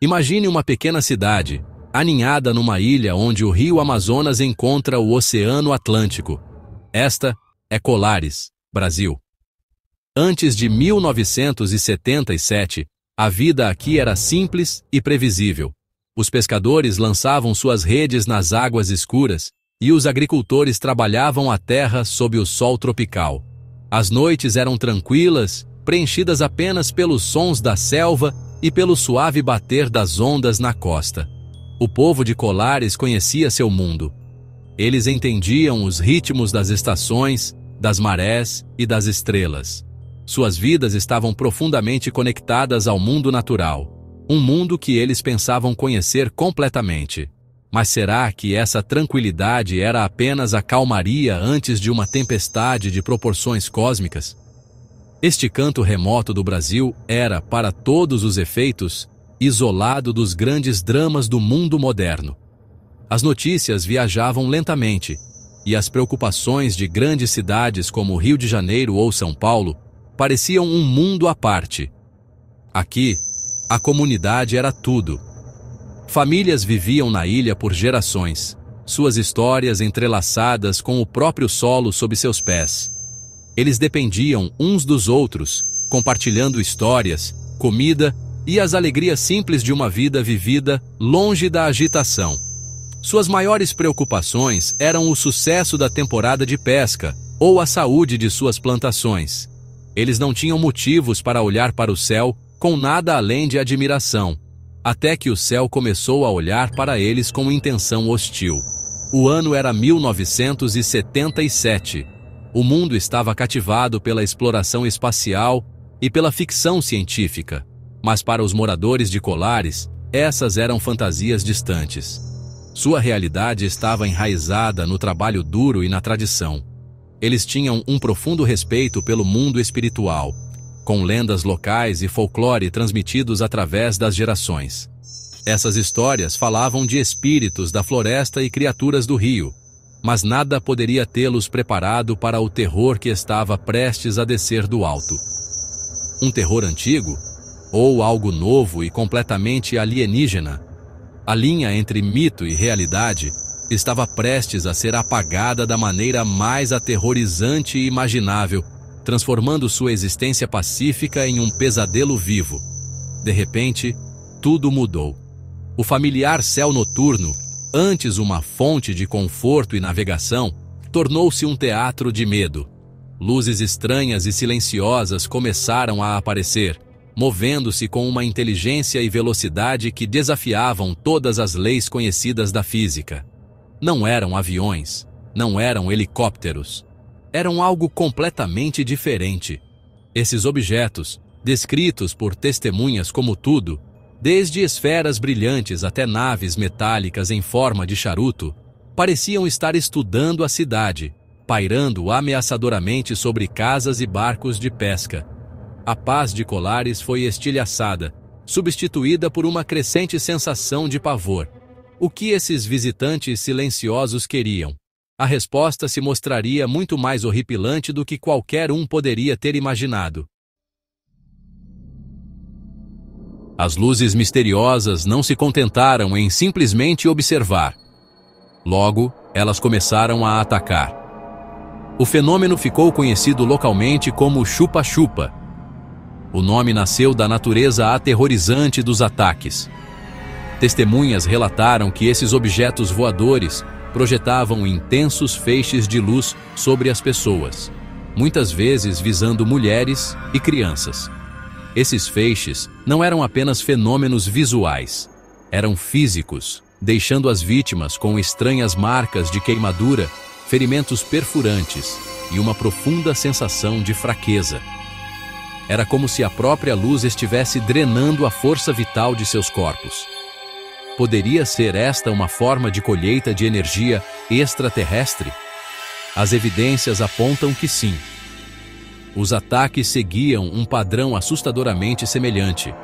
Imagine uma pequena cidade, aninhada numa ilha onde o rio Amazonas encontra o Oceano Atlântico. Esta é Colares, Brasil. Antes de 1977, a vida aqui era simples e previsível. Os pescadores lançavam suas redes nas águas escuras e os agricultores trabalhavam a terra sob o sol tropical. As noites eram tranquilas, preenchidas apenas pelos sons da selva e pelo suave bater das ondas na costa. O povo de Colares conhecia seu mundo. Eles entendiam os ritmos das estações, das marés e das estrelas. Suas vidas estavam profundamente conectadas ao mundo natural, um mundo que eles pensavam conhecer completamente. Mas será que essa tranquilidade era apenas a calmaria antes de uma tempestade de proporções cósmicas? Este canto remoto do Brasil era, para todos os efeitos, isolado dos grandes dramas do mundo moderno. As notícias viajavam lentamente, e as preocupações de grandes cidades como Rio de Janeiro ou São Paulo pareciam um mundo à parte. Aqui, a comunidade era tudo. Famílias viviam na ilha por gerações, suas histórias entrelaçadas com o próprio solo sob seus pés. Eles dependiam uns dos outros, compartilhando histórias, comida e as alegrias simples de uma vida vivida longe da agitação. Suas maiores preocupações eram o sucesso da temporada de pesca ou a saúde de suas plantações. Eles não tinham motivos para olhar para o céu com nada além de admiração, até que o céu começou a olhar para eles com intenção hostil. O ano era 1977. O mundo estava cativado pela exploração espacial e pela ficção científica, mas para os moradores de Colares, essas eram fantasias distantes. Sua realidade estava enraizada no trabalho duro e na tradição. Eles tinham um profundo respeito pelo mundo espiritual, com lendas locais e folclore transmitidos através das gerações. Essas histórias falavam de espíritos da floresta e criaturas do rio, mas nada poderia tê-los preparado para o terror que estava prestes a descer do alto. Um terror antigo? Ou algo novo e completamente alienígena? A linha entre mito e realidade estava prestes a ser apagada da maneira mais aterrorizante e imaginável, transformando sua existência pacífica em um pesadelo vivo. De repente, tudo mudou. O familiar céu noturno, antes uma fonte de conforto e navegação, tornou-se um teatro de medo. Luzes estranhas e silenciosas começaram a aparecer, movendo-se com uma inteligência e velocidade que desafiavam todas as leis conhecidas da física. Não eram aviões, não eram helicópteros. Eram algo completamente diferente. Esses objetos, descritos por testemunhas como tudo, desde esferas brilhantes até naves metálicas em forma de charuto, pareciam estar estudando a cidade, pairando ameaçadoramente sobre casas e barcos de pesca. A paz de Colares foi estilhaçada, substituída por uma crescente sensação de pavor. O que esses visitantes silenciosos queriam? A resposta se mostraria muito mais horripilante do que qualquer um poderia ter imaginado. As luzes misteriosas não se contentaram em simplesmente observar. Logo, elas começaram a atacar. O fenômeno ficou conhecido localmente como chupa-chupa. O nome nasceu da natureza aterrorizante dos ataques. Testemunhas relataram que esses objetos voadores projetavam intensos feixes de luz sobre as pessoas, muitas vezes visando mulheres e crianças. Esses feixes não eram apenas fenômenos visuais, eram físicos, deixando as vítimas com estranhas marcas de queimadura, ferimentos perfurantes e uma profunda sensação de fraqueza. Era como se a própria luz estivesse drenando a força vital de seus corpos. Poderia ser esta uma forma de colheita de energia extraterrestre? As evidências apontam que sim. Os ataques seguiam um padrão assustadoramente semelhante.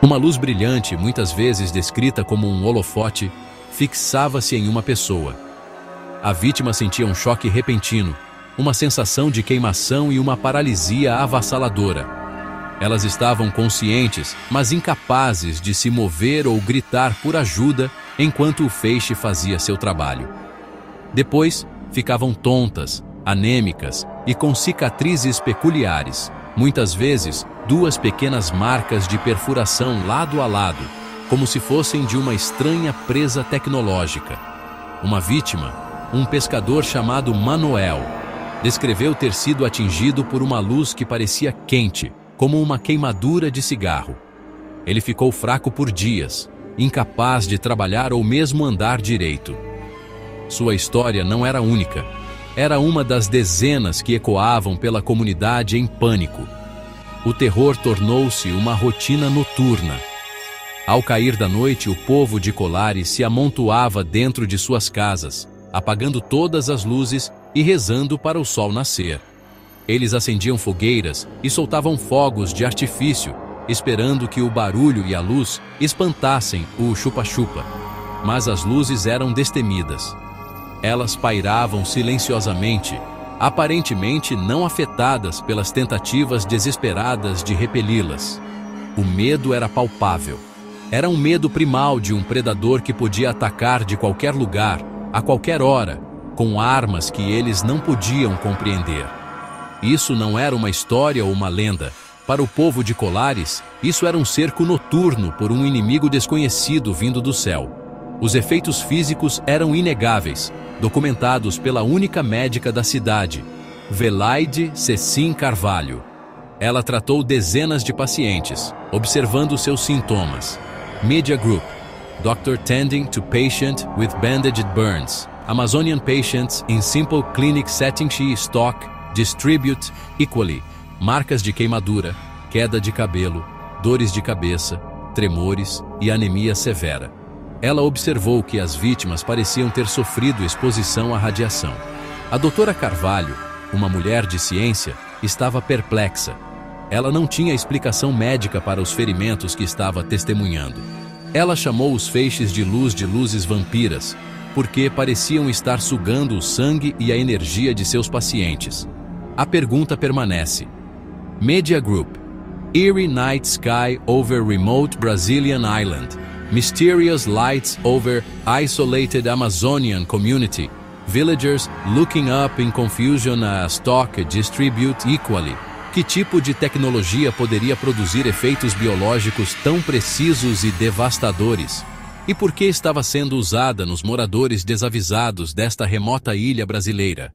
Uma luz brilhante, muitas vezes descrita como um holofote, fixava-se em uma pessoa. A vítima sentia um choque repentino, uma sensação de queimação e uma paralisia avassaladora. Elas estavam conscientes, mas incapazes de se mover ou gritar por ajuda enquanto o feixe fazia seu trabalho. Depois, ficavam tontas, anêmicas e com cicatrizes peculiares, muitas vezes 2 pequenas marcas de perfuração lado a lado, como se fossem de uma estranha presa tecnológica. Uma vítima, um pescador chamado Manuel, descreveu ter sido atingido por uma luz que parecia quente, como uma queimadura de cigarro. Ele ficou fraco por dias, incapaz de trabalhar ou mesmo andar direito. Sua história não era única. Era uma das dezenas que ecoavam pela comunidade em pânico. O terror tornou-se uma rotina noturna. Ao cair da noite, o povo de Colares se amontoava dentro de suas casas, apagando todas as luzes e rezando para o sol nascer. Eles acendiam fogueiras e soltavam fogos de artifício, esperando que o barulho e a luz espantassem o chupa-chupa. Mas as luzes eram destemidas. Elas pairavam silenciosamente, aparentemente não afetadas pelas tentativas desesperadas de repeli-las. O medo era palpável. Era um medo primal de um predador que podia atacar de qualquer lugar, a qualquer hora, com armas que eles não podiam compreender. Isso não era uma história ou uma lenda. Para o povo de Colares, isso era um cerco noturno por um inimigo desconhecido vindo do céu. Os efeitos físicos eram inegáveis, documentados pela única médica da cidade, Velaide Cecim Carvalho. Ela tratou dezenas de pacientes, observando seus sintomas. Media Group, Doctor tending to patient with bandaged burns. Amazonian patients in simple clinic setting she stock, distribute equally. Marcas de queimadura, queda de cabelo, dores de cabeça, tremores e anemia severa. Ela observou que as vítimas pareciam ter sofrido exposição à radiação. A doutora Carvalho, uma mulher de ciência, estava perplexa. Ela não tinha explicação médica para os ferimentos que estava testemunhando. Ela chamou os feixes de luzes vampiras, porque pareciam estar sugando o sangue e a energia de seus pacientes. A pergunta permanece. Media Group. Eerie night sky over remote Brazilian island. Mysterious lights over isolated Amazonian community. Villagers looking up in confusion as stock distribute equally. Que tipo de tecnologia poderia produzir efeitos biológicos tão precisos e devastadores? E por que estava sendo usada nos moradores desavisados desta remota ilha brasileira?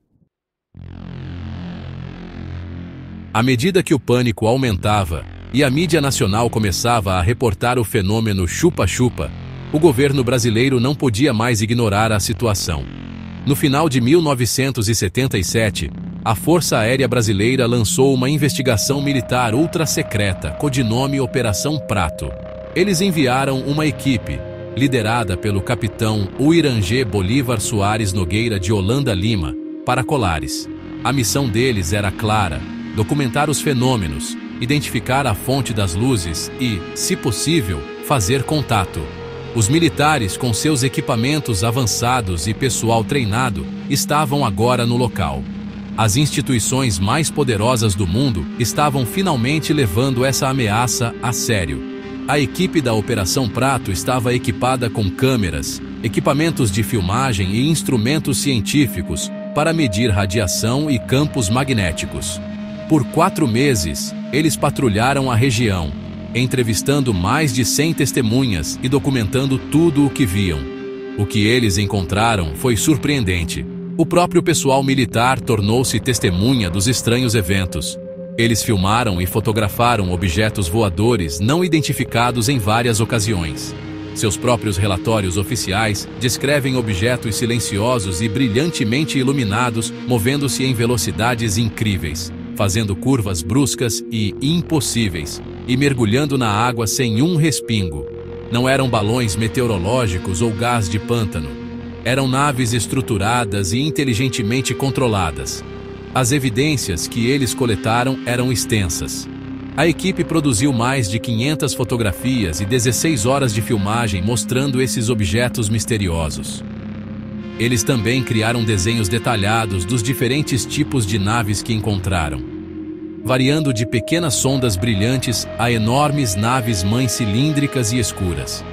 À medida que o pânico aumentava e a mídia nacional começava a reportar o fenômeno chupa-chupa, o governo brasileiro não podia mais ignorar a situação. No final de 1977, a Força Aérea Brasileira lançou uma investigação militar ultra-secreta, codinome Operação Prato. Eles enviaram uma equipe, liderada pelo capitão Uirangê Bolívar Soares Nogueira de Holanda Lima, para Colares. A missão deles era clara: documentar os fenômenos, identificar a fonte das luzes e, se possível, fazer contato. Os militares, com seus equipamentos avançados e pessoal treinado, estavam agora no local. As instituições mais poderosas do mundo estavam finalmente levando essa ameaça a sério. A equipe da Operação Prato estava equipada com câmeras, equipamentos de filmagem e instrumentos científicos para medir radiação e campos magnéticos. Por 4 meses, eles patrulharam a região, entrevistando mais de 100 testemunhas e documentando tudo o que viam. O que eles encontraram foi surpreendente. O próprio pessoal militar tornou-se testemunha dos estranhos eventos. Eles filmaram e fotografaram objetos voadores não identificados em várias ocasiões. Seus próprios relatórios oficiais descrevem objetos silenciosos e brilhantemente iluminados movendo-se em velocidades incríveis, fazendo curvas bruscas e impossíveis, e mergulhando na água sem um respingo. Não eram balões meteorológicos ou gás de pântano. Eram naves estruturadas e inteligentemente controladas. As evidências que eles coletaram eram extensas. A equipe produziu mais de 500 fotografias e 16 horas de filmagem mostrando esses objetos misteriosos. Eles também criaram desenhos detalhados dos diferentes tipos de naves que encontraram. variando de pequenas sondas brilhantes a enormes naves-mãe cilíndricas e escuras.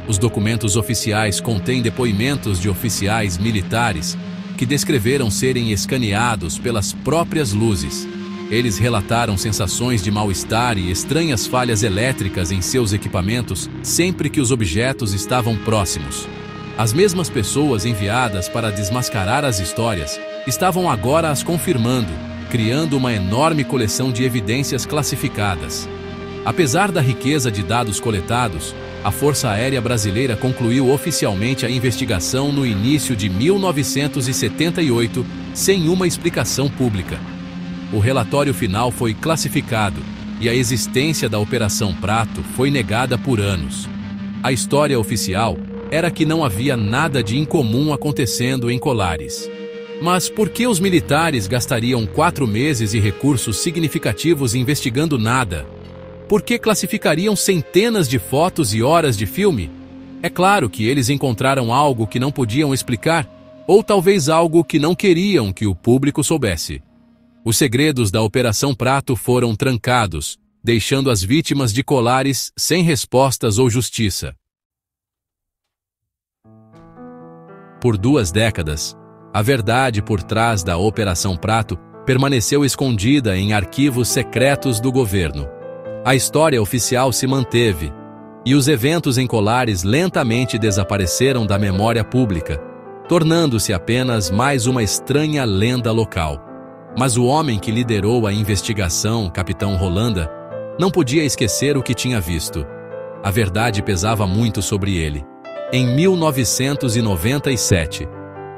Os documentos oficiais contêm depoimentos de oficiais militares que descreveram serem escaneados pelas próprias luzes. Eles relataram sensações de mal-estar e estranhas falhas elétricas em seus equipamentos sempre que os objetos estavam próximos. As mesmas pessoas enviadas para desmascarar as histórias estavam agora as confirmando, criando uma enorme coleção de evidências classificadas. Apesar da riqueza de dados coletados, a Força Aérea Brasileira concluiu oficialmente a investigação no início de 1978, sem uma explicação pública. O relatório final foi classificado e a existência da Operação Prato foi negada por anos. A história oficial era que não havia nada de incomum acontecendo em Colares. Mas por que os militares gastariam 4 meses e recursos significativos investigando nada? Por que classificariam centenas de fotos e horas de filme? É claro que eles encontraram algo que não podiam explicar, ou talvez algo que não queriam que o público soubesse. Os segredos da Operação Prato foram trancados, deixando as vítimas de Colares sem respostas ou justiça. Por 2 décadas, a verdade por trás da Operação Prato permaneceu escondida em arquivos secretos do governo. A história oficial se manteve, e os eventos em Colares lentamente desapareceram da memória pública, tornando-se apenas mais uma estranha lenda local. Mas o homem que liderou a investigação, Capitão Rolanda, não podia esquecer o que tinha visto. A verdade pesava muito sobre ele. Em 1997,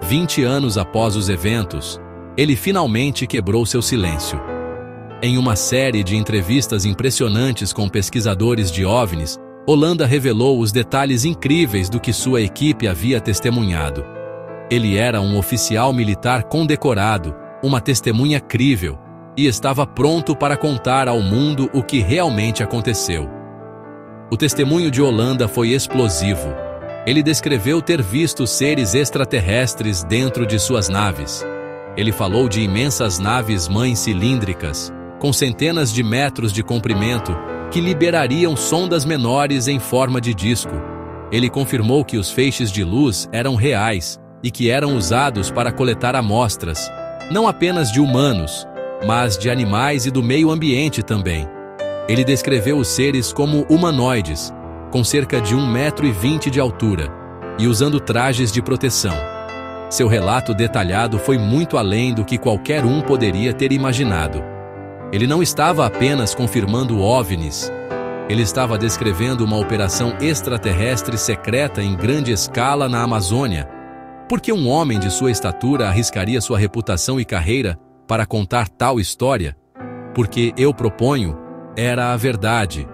20 anos após os eventos, ele finalmente quebrou seu silêncio. Em uma série de entrevistas impressionantes com pesquisadores de OVNIs, Rolanda revelou os detalhes incríveis do que sua equipe havia testemunhado. Ele era um oficial militar condecorado, uma testemunha crível, e estava pronto para contar ao mundo o que realmente aconteceu. O testemunho de Rolanda foi explosivo. Ele descreveu ter visto seres extraterrestres dentro de suas naves. Ele falou de imensas naves-mãe cilíndricas, com centenas de metros de comprimento, que liberariam sondas menores em forma de disco. Ele confirmou que os feixes de luz eram reais e que eram usados para coletar amostras, não apenas de humanos, mas de animais e do meio ambiente também. Ele descreveu os seres como humanoides, com cerca de 1,20 m de altura, e usando trajes de proteção. Seu relato detalhado foi muito além do que qualquer um poderia ter imaginado. Ele não estava apenas confirmando OVNIs, ele estava descrevendo uma operação extraterrestre secreta em grande escala na Amazônia. Por que um homem de sua estatura arriscaria sua reputação e carreira para contar tal história? Porque eu proponho, era a verdade.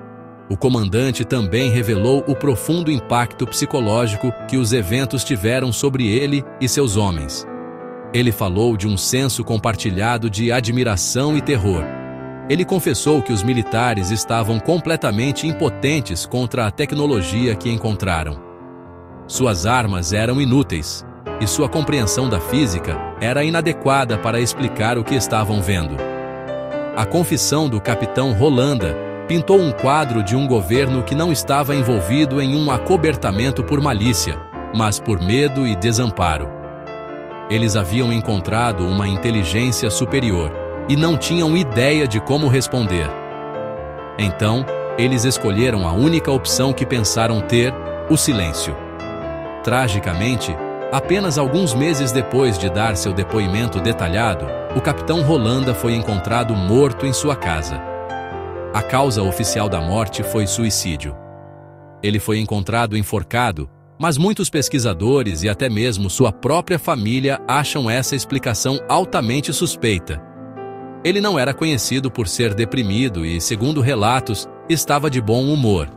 O comandante também revelou o profundo impacto psicológico que os eventos tiveram sobre ele e seus homens. Ele falou de um senso compartilhado de admiração e terror. Ele confessou que os militares estavam completamente impotentes contra a tecnologia que encontraram. Suas armas eram inúteis, e sua compreensão da física era inadequada para explicar o que estavam vendo. A confissão do capitão Rolanda pintou um quadro de um governo que não estava envolvido em um acobertamento por malícia, mas por medo e desamparo. Eles haviam encontrado uma inteligência superior e não tinham ideia de como responder. Então, eles escolheram a única opção que pensaram ter, o silêncio. Tragicamente, apenas alguns meses depois de dar seu depoimento detalhado, o capitão Rolanda foi encontrado morto em sua casa. A causa oficial da morte foi suicídio. Ele foi encontrado enforcado, mas muitos pesquisadores e até mesmo sua própria família acham essa explicação altamente suspeita. Ele não era conhecido por ser deprimido e, segundo relatos, estava de bom humor.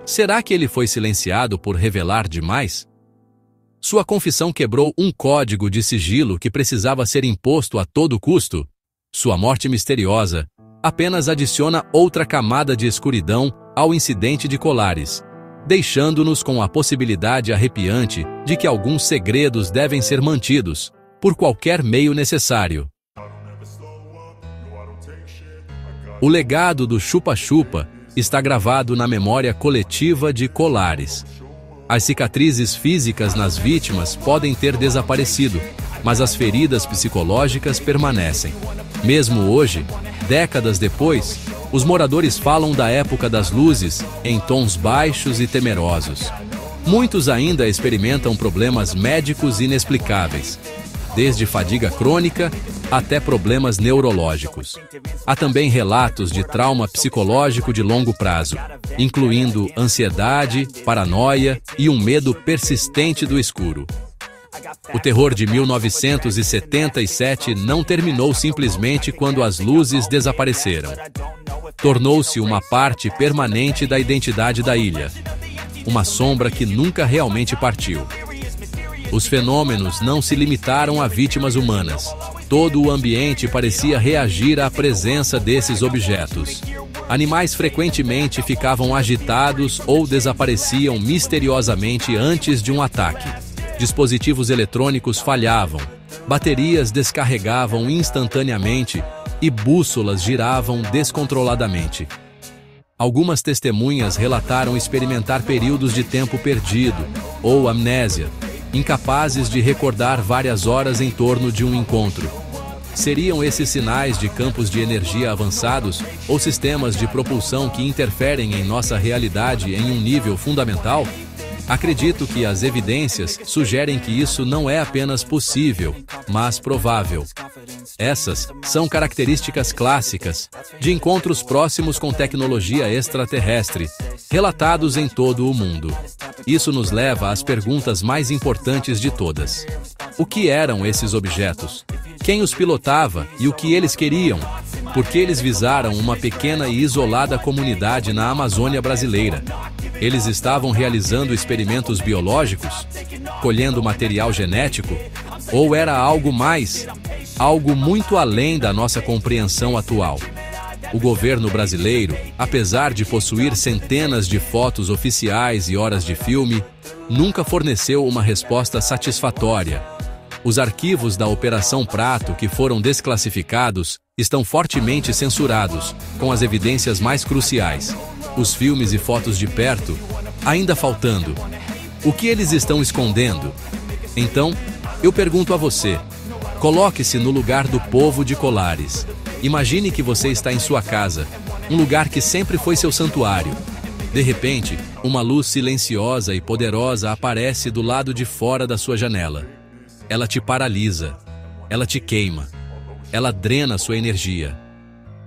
Será que ele foi silenciado por revelar demais? Sua confissão quebrou um código de sigilo que precisava ser imposto a todo custo? Sua morte misteriosa apenas adiciona outra camada de escuridão ao incidente de Colares, deixando-nos com a possibilidade arrepiante de que alguns segredos devem ser mantidos, por qualquer meio necessário. O legado do chupa-chupa está gravado na memória coletiva de Colares. As cicatrizes físicas nas vítimas podem ter desaparecido, mas as feridas psicológicas permanecem. Mesmo hoje, décadas depois, os moradores falam da época das luzes em tons baixos e temerosos. Muitos ainda experimentam problemas médicos inexplicáveis, desde fadiga crônica até problemas neurológicos. Há também relatos de trauma psicológico de longo prazo, incluindo ansiedade, paranoia e um medo persistente do escuro. O terror de 1977 não terminou simplesmente quando as luzes desapareceram. Tornou-se uma parte permanente da identidade da ilha, uma sombra que nunca realmente partiu. Os fenômenos não se limitaram a vítimas humanas. Todo o ambiente parecia reagir à presença desses objetos. Animais frequentemente ficavam agitados ou desapareciam misteriosamente antes de um ataque. Dispositivos eletrônicos falhavam, baterias descarregavam instantaneamente e bússolas giravam descontroladamente. Algumas testemunhas relataram experimentar períodos de tempo perdido ou amnésia, incapazes de recordar várias horas em torno de um encontro. Seriam esses sinais de campos de energia avançados ou sistemas de propulsão que interferem em nossa realidade em um nível fundamental? Acredito que as evidências sugerem que isso não é apenas possível, mas provável. Essas são características clássicas de encontros próximos com tecnologia extraterrestre, relatados em todo o mundo. Isso nos leva às perguntas mais importantes de todas. O que eram esses objetos? Quem os pilotava e o que eles queriam? Por que eles visaram uma pequena e isolada comunidade na Amazônia brasileira? Eles estavam realizando experimentos biológicos? Colhendo material genético? Ou era algo mais? Algo muito além da nossa compreensão atual? O governo brasileiro, apesar de possuir centenas de fotos oficiais e horas de filme, nunca forneceu uma resposta satisfatória. Os arquivos da Operação Prato que foram desclassificados estão fortemente censurados, com as evidências mais cruciais. Os filmes e fotos de perto, ainda faltando. O que eles estão escondendo? Então, eu pergunto a você, coloque-se no lugar do povo de Colares. Imagine que você está em sua casa, um lugar que sempre foi seu santuário. De repente, uma luz silenciosa e poderosa aparece do lado de fora da sua janela. Ela te paralisa, ela te queima, ela drena sua energia.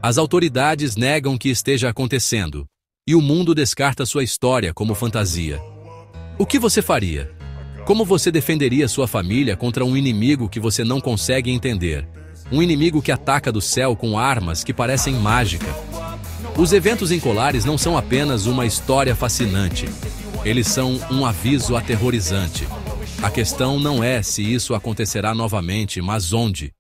As autoridades negam que esteja acontecendo, e o mundo descarta sua história como fantasia. O que você faria? Como você defenderia sua família contra um inimigo que você não consegue entender? Um inimigo que ataca do céu com armas que parecem mágica. Os eventos em Colares não são apenas uma história fascinante. Eles são um aviso aterrorizante. A questão não é se isso acontecerá novamente, mas onde.